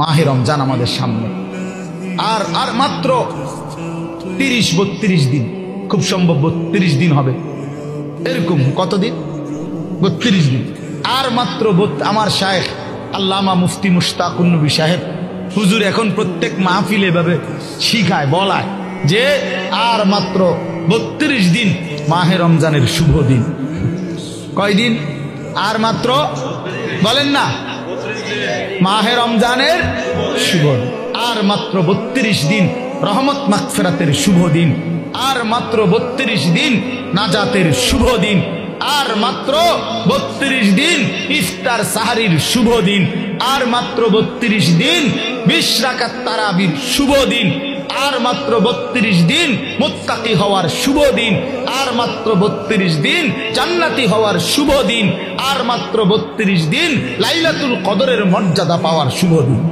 মাহে রমজান আমাদের সামনে, আর আর মাত্র 30-32 দিন, খুব সম্ভব 32 দিন হবে, এরকম কতদিন, 32 দিন। আর মাত্র আমার শায়েখ আল্লামা মুফতি মুশতাকুন নবী সাহেব হুজুর এখন প্রত্যেক মাহফিলে এভাবে শিখায়, বলায় যে আর মাত্র 32 দিন মাহে রমজানের শুভ দিন। কয়দিন? আর মাত্র, বলেন না, মাহে রমজানের শুভ দিন। আর মাত্র 32 দিন রহমত মাগফিরাতের শুভ দিন। আর মাত্র 32 দিন নাজাতের শুভ দিন। আর মাত্র 32 দিন ইফতার সাহারির শুভ দিন। আর মাত্র 32 দিন 20 রাকাত তারাবির শুভ দিন। আর মাত্র 32 দিন মুত্তাকি হওয়ার শুভ দিন। আর মাত্র 32 দিন জান্নাতি হওয়ার শুভ দিন। আর মাত্র 32 দিন লাইলাতুল কদরের মর্যাদা পাওয়ার শুভ দিন।